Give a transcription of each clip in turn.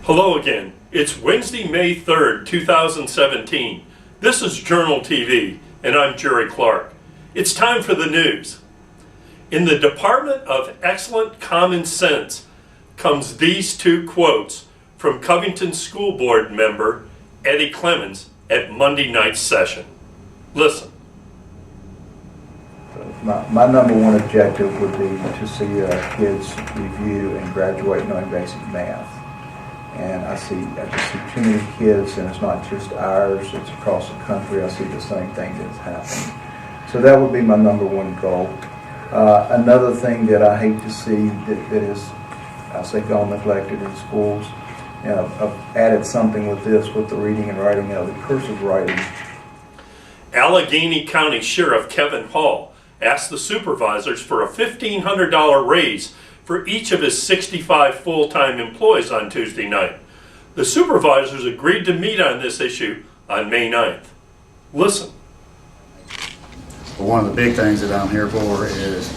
Hello again. It's Wednesday, May 3rd, 2017. This is Journal TV, and I'm Jerry Clark. It's time for the news. In the Department of Excellent Common Sense comes these two quotes from Covington School Board member Eddie Clemons at Monday night's session. Listen. My number one objective would be to see kids review and graduate knowing basic math. And I just see too many kids, and it's not just ours, it's across the country. I see the same thing that's happening. So that would be my number one goal. Another thing that I hate to see that is, I say, gone neglected in schools, and I've added something with this, with the reading and writing of the cursive writing. Alleghany County Sheriff Kevin Hall asked the supervisors for a $1,500 raise for each of his 65 full-time employees on Tuesday night. The supervisors agreed to meet on this issue on May 9th. Listen. Well, one of the big things that I'm here for is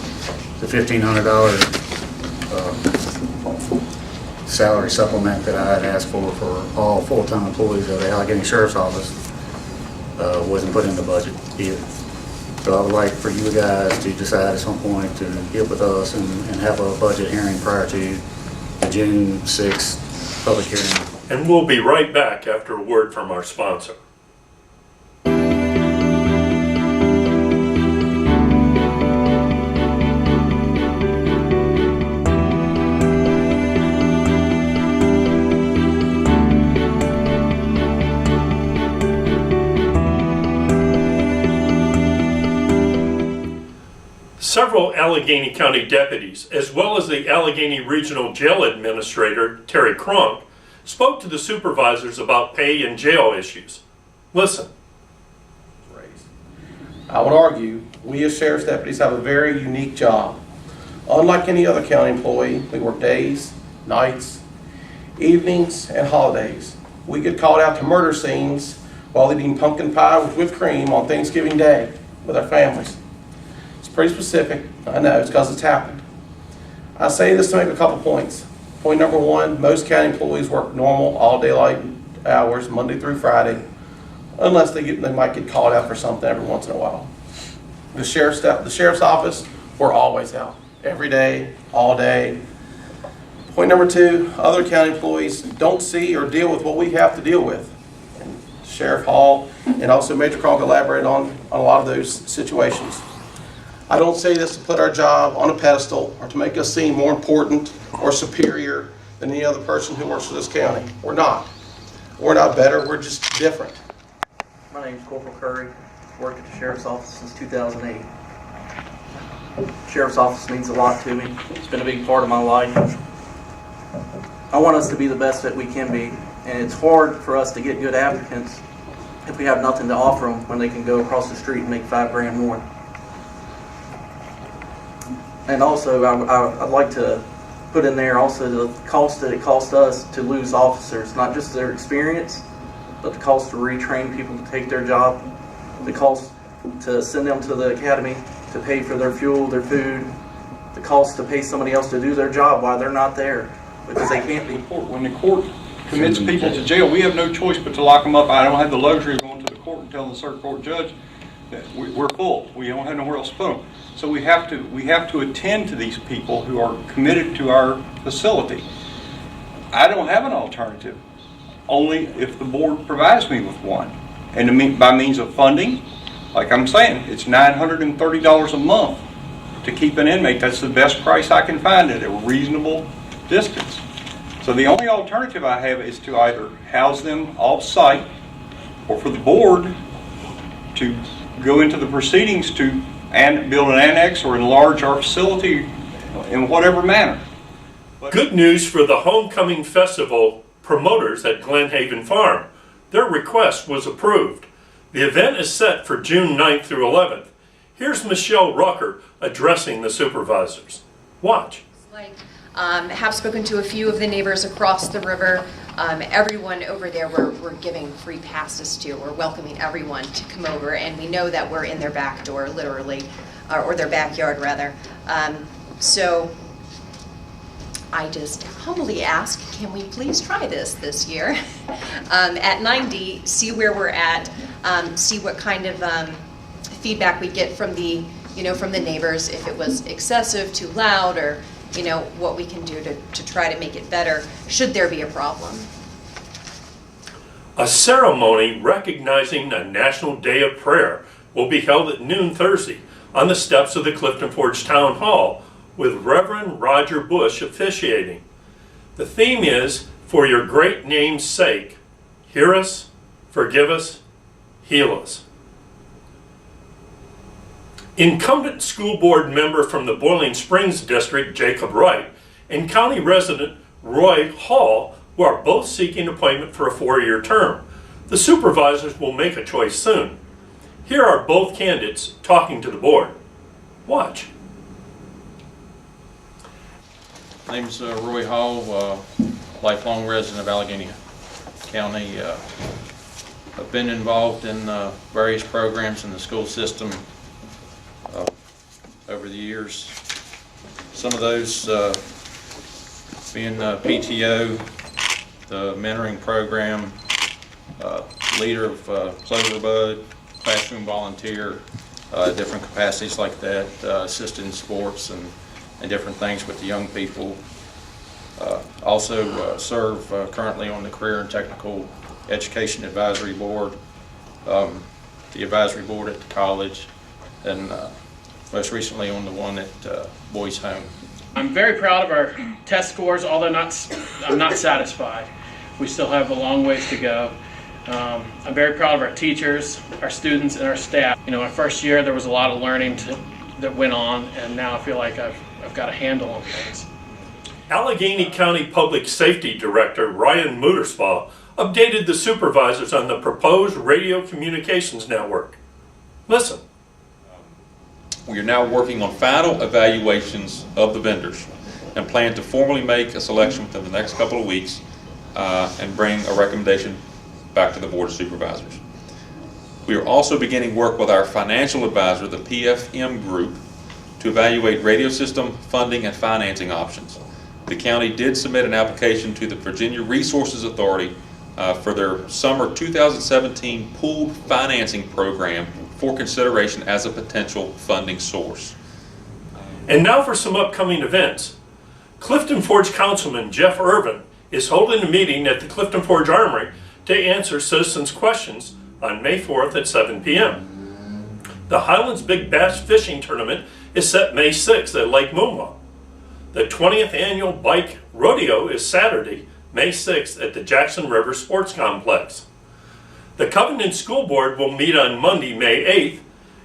the $1,500 salary supplement that I had asked for all full-time employees of the Alleghany Sheriff's Office. Wasn't put in the budget either. So I would like for you guys to decide at some point to get with us and have a budget hearing prior to the June 6th public hearing. And we'll be right back after a word from our sponsor. Several Alleghany County deputies, as well as the Alleghany Regional Jail Administrator, Terry Cronk, spoke to the supervisors about pay and jail issues. Listen. I would argue we as sheriff's deputies have a very unique job. Unlike any other county employee, we work days, nights, evenings, and holidays. We get called out to murder scenes while eating pumpkin pie with whipped cream on Thanksgiving Day with our families. Pretty specific, I know, it's because it's happened. I say this to make a couple points. Point number one, most county employees work normal all daylight hours, Monday through Friday, unless they might get called out for something every once in a while. The sheriff's office, we're always out, every day, all day. Point number two, other county employees don't see or deal with what we have to deal with. And Sheriff Hall and also Major Cronk elaborated on a lot of those situations. I don't say this to put our job on a pedestal or to make us seem more important or superior than any other person who works for this county. We're not. We're not better, we're just different. My name is Corporal Curry. Worked at the Sheriff's Office since 2008. Sheriff's Office means a lot to me. It's been a big part of my life. I want us to be the best that we can be, and it's hard for us to get good applicants if we have nothing to offer them when they can go across the street and make $5 grand more. And also, I'd like to put in there also the cost that it costs us to lose officers, not just their experience, but the cost to retrain people to take their job, the cost to send them to the academy, to pay for their fuel, their food, the cost to pay somebody else to do their job while they're not there, because they can't be. When the court commits people to jail, we have no choice but to lock them up. I don't have the luxury of going to the court and telling the circuit court judge that we're full. We don't have nowhere else to put them. So we have to attend to these people who are committed to our facility. I don't have an alternative, only if the board provides me with one. And by means of funding, like I'm saying, it's $930 a month to keep an inmate. That's the best price I can find at a reasonable distance. So the only alternative I have is to either house them off-site or for the board to go into the proceedings to and build an annex or enlarge our facility in whatever manner. Good news for the Homecoming Festival promoters at Glen Haven Farm. Their request was approved. The event is set for June 9th through 11th. Here's Michelle Rucker addressing the supervisors. Watch. Have spoken to a few of the neighbors across the river. Everyone over there we're giving free passes to. We're welcoming everyone to come over, and we know that we're in their back door, literally, or their backyard rather. So I just humbly ask, can we please try this year? At 90, see where we're at, see what kind of feedback we get from the, from the neighbors, if it was excessive, too loud, or, what we can do to try to make it better, should there be a problem. A ceremony recognizing a National Day of Prayer will be held at noon Thursday on the steps of the Clifton Forge Town Hall, with Reverend Roger Bush officiating. The theme is, "For your great name's sake, hear us, forgive us, heal us." Incumbent school board member from the Boiling Springs District, Jacob Wright, and county resident Roy Hall, who are both seeking appointment for a 4-year term. The supervisors will make a choice soon. Here are both candidates talking to the board. Watch. My name's Roy Hall, lifelong resident of Alleghany County. I've been involved in various programs in the school system over the years. Some of those being PTO, the mentoring program, leader of Cloverbud, classroom volunteer, different capacities like that, assisted in sports and different things with the young people. Also serve currently on the Career and Technical Education Advisory Board, the advisory board at the college, and most recently on the one at Boys Home. I'm very proud of our test scores, although I'm not satisfied. We still have a long ways to go. I'm very proud of our teachers, our students, and our staff. My first year there was a lot of learning that went on, and now I feel like I've got a handle on things. Alleghany County Public Safety Director Ryan Muterspaugh updated the supervisors on the proposed radio communications network. Listen. We are now working on final evaluations of the vendors and plan to formally make a selection within the next couple of weeks and bring a recommendation back to the Board of Supervisors. We are also beginning work with our financial advisor, the PFM Group, to evaluate radio system funding and financing options. The county did submit an application to the Virginia Resources Authority for their summer 2017 pooled financing program for consideration as a potential funding source. And now for some upcoming events. Clifton Forge Councilman Jeff Irvin is holding a meeting at the Clifton Forge Armory to answer citizens' questions on May 4th at 7 p.m. The Highlands Big Bass Fishing Tournament is set May 6th at Lake Moonwell. The 20th Annual Bike Rodeo is Saturday, May 6th at the Jackson River Sports Complex. The Covington School Board will meet on Monday, May 8th,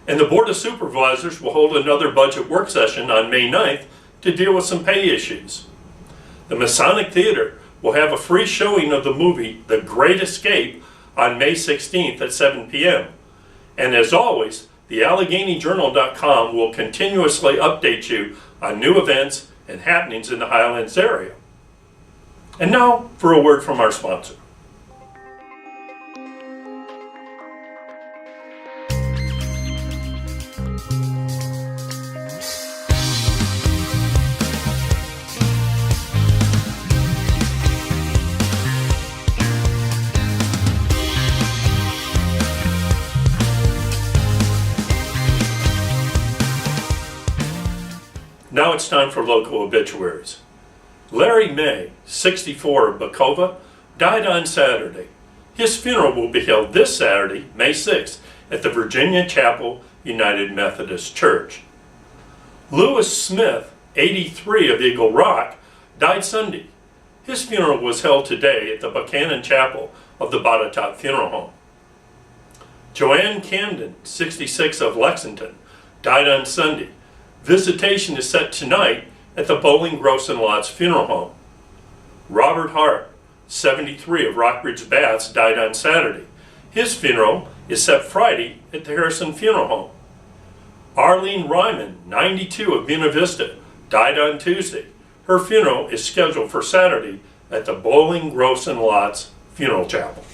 and the Board of Supervisors will hold another budget work session on May 9th to deal with some pay issues. The Masonic Theater will have a free showing of the movie The Great Escape on May 16th at 7 p.m. And as always, the AlleganyJournal.com will continuously update you on new events and happenings in the Highlands area. And now for a word from our sponsor. Now it's time for local obituaries. Larry May, 64 of Bacova, died on Saturday. His funeral will be held this Saturday, May 6th, at the Virginia Chapel United Methodist Church. Lewis Smith, 83 of Eagle Rock, died Sunday. His funeral was held today at the Buchanan Chapel of the Botetourt Funeral Home. Joanne Camden, 66 of Lexington, died on Sunday. Visitation is set tonight at the Bowling Gross and Lots Funeral Home. Robert Hart, 73 of Rockbridge Baths, died on Saturday. His funeral is set Friday at the Harrison Funeral Home. Arlene Ryman, 92 of Buena Vista, died on Tuesday. Her funeral is scheduled for Saturday at the Bowling Gross and Lots Funeral Chapel.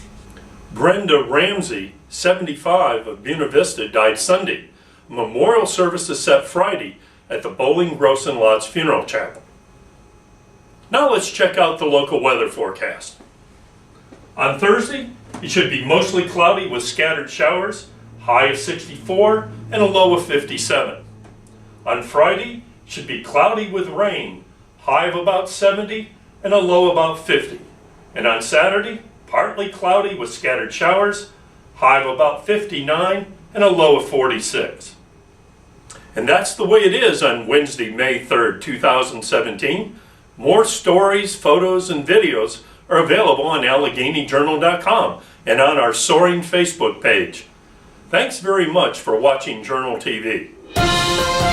Brenda Ramsey, 75 of Buena Vista, died Sunday. Memorial service is set Friday at the Bowling Gross and Lots Funeral Chapel. Now let's check out the local weather forecast. On Thursday, it should be mostly cloudy with scattered showers, high of 64 and a low of 57. On Friday, it should be cloudy with rain, high of about 70 and a low about 50. And on Saturday, partly cloudy with scattered showers, high of about 59 and a low of 46. And that's the way it is on Wednesday, May 3rd, 2017. More stories, photos, and videos are available on AlleganyJournal.com and on our soaring Facebook page. Thanks very much for watching Journal TV.